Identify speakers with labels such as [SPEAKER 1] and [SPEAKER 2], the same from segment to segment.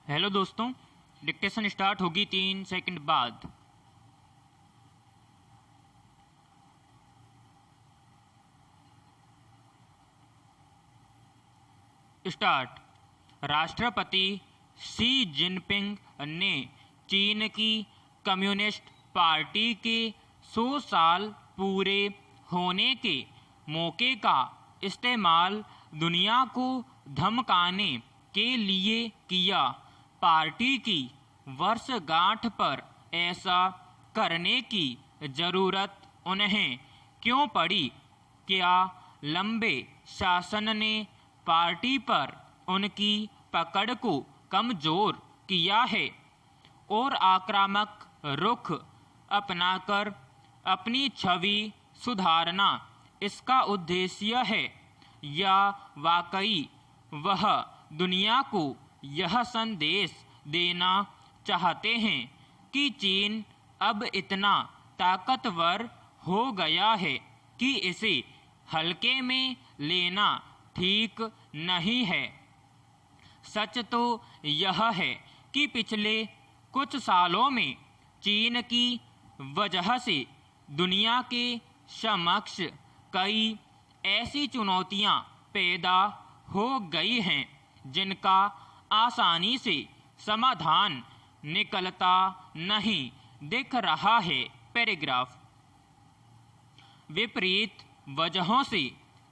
[SPEAKER 1] Hello दोस्तों, dictation start होगी 3 second बाद। स्टार्ट। राष्ट्रपति शी जिनपिंग ने चीन की कम्युनिस्ट पार्टी के 100 साल पूरे होने के मौके का इस्तेमाल दुनिया को धमकाने के लिए किया। पार्टी की वर्षगांठ पर ऐसा करने की जरूरत उन्हें क्यों पड़ी? क्या लंबे शासन ने पार्टी पर उनकी पकड़ को कमजोर किया है और आक्रामक रुख अपनाकर अपनी छवि सुधारना इसका उद्देश्य है, या वाकई वह दुनिया को यह संदेश देना चाहते हैं कि चीन अब इतना ताकतवर हो गया है कि इसे हल्के में लेना ठीक नहीं है? सच तो यह है कि पिछले कुछ सालों में चीन की वजह से दुनिया के समक्ष कई ऐसी चुनौतियां पैदा हो गई हैं जिनका आसानी से समाधान निकलता नहीं दिख रहा है। पैराग्राफ। विपरीत वजहों से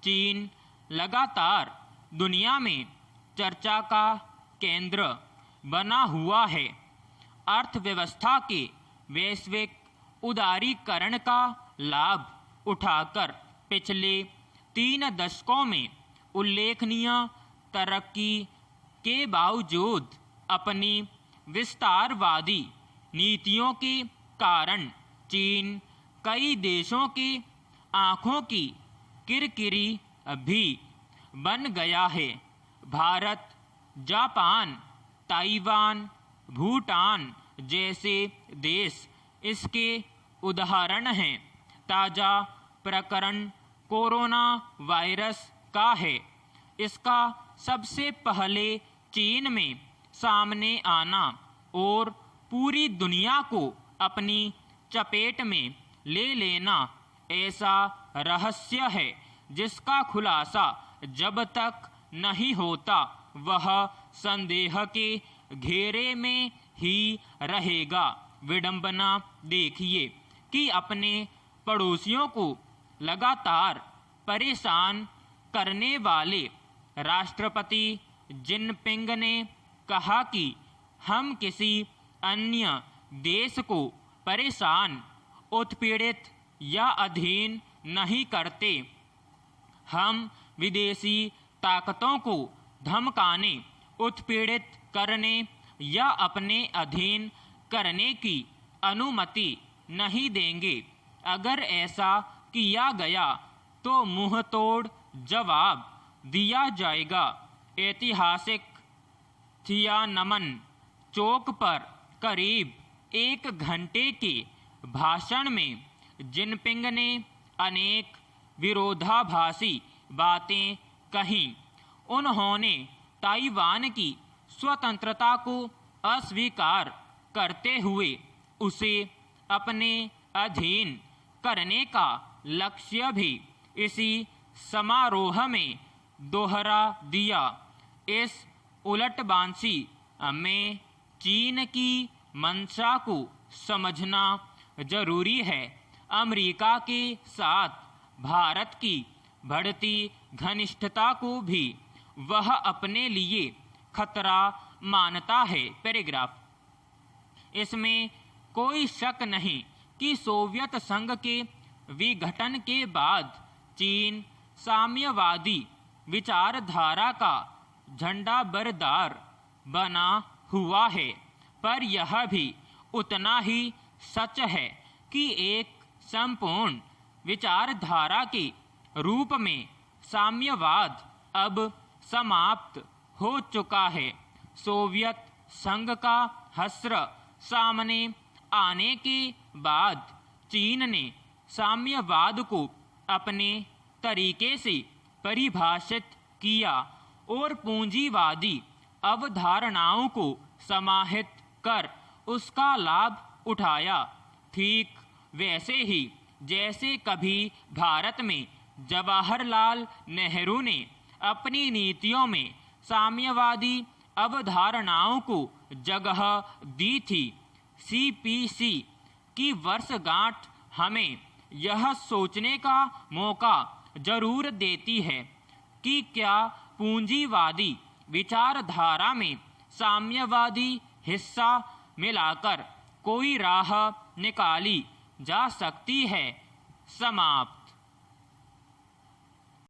[SPEAKER 1] चीन लगातार दुनिया में चर्चा का केंद्र बना हुआ है। अर्थव्यवस्था के वैश्विक उदारीकरण का लाभ उठाकर पिछले 3 दशकों में उल्लेखनीय तरक्की के बावजूद अपनी विस्तारवादी नीतियों के कारण चीन कई देशों के आंखों की किरकिरी भी बन गया है। भारत, जापान, ताइवान, भूटान जैसे देश इसके उदाहरण हैं। ताज़ा प्रकरण कोरोना वायरस का है। इसका सबसे पहले चीन में सामने आना और पूरी दुनिया को अपनी चपेट में ले लेना ऐसा रहस्य है जिसका खुलासा जब तक नहीं होता वह संदेह के घेरे में ही रहेगा। विडंबना देखिए कि अपने पड़ोसियों को लगातार परेशान करने वाले राष्ट्रपति जिनपिंग ने कहा कि हम किसी अन्य देश को परेशान, उत्पीड़ित या अधीन नहीं करते। हम विदेशी ताकतों को धमकाने, उत्पीड़ित करने या अपने अधीन करने की अनुमति नहीं देंगे। अगर ऐसा किया गया तो मुंहतोड़ जवाब दिया जाएगा। ऐतिहासिक थियानमन चौक पर करीब 1 घंटे के भाषण में जिनपिंग ने अनेक विरोधाभासी बातें कहीं। उन्होंने ताइवान की स्वतंत्रता को अस्वीकार करते हुए उसे अपने अधीन करने का लक्ष्य भी इसी समारोह में दोहरा दिया। इस उलटबांसी में चीन की मंशा को समझना जरूरी है। अमेरिका के साथ भारत की बढ़ती घनिष्ठता को भी वह अपने लिए खतरा मानता है। पैराग्राफ। इसमें कोई शक नहीं कि सोवियत संघ के विघटन के बाद चीन साम्यवादी विचारधारा का झंडा बरदार बना हुआ है, पर यह भी उतना ही सच है कि एक संपूर्ण विचारधारा के रूप में साम्यवाद अब समाप्त हो चुका है। सोवियत संघ का हश्र सामने आने के बाद चीन ने साम्यवाद को अपने तरीके से परिभाषित किया और पूंजीवादी अवधारणाओं को समाहित कर उसका लाभ उठाया। ठीक वैसे ही जैसे कभी भारत में जवाहरलाल नेहरू ने अपनी नीतियों में साम्यवादी अवधारणाओं को जगह दी थी। CPC की वर्षगांठ हमें यह सोचने का मौका जरूर देती है कि क्या पूंजीवादी विचारधारा में साम्यवादी हिस्सा मिलाकर कोई राह निकाली जा सकती है। समाप्त।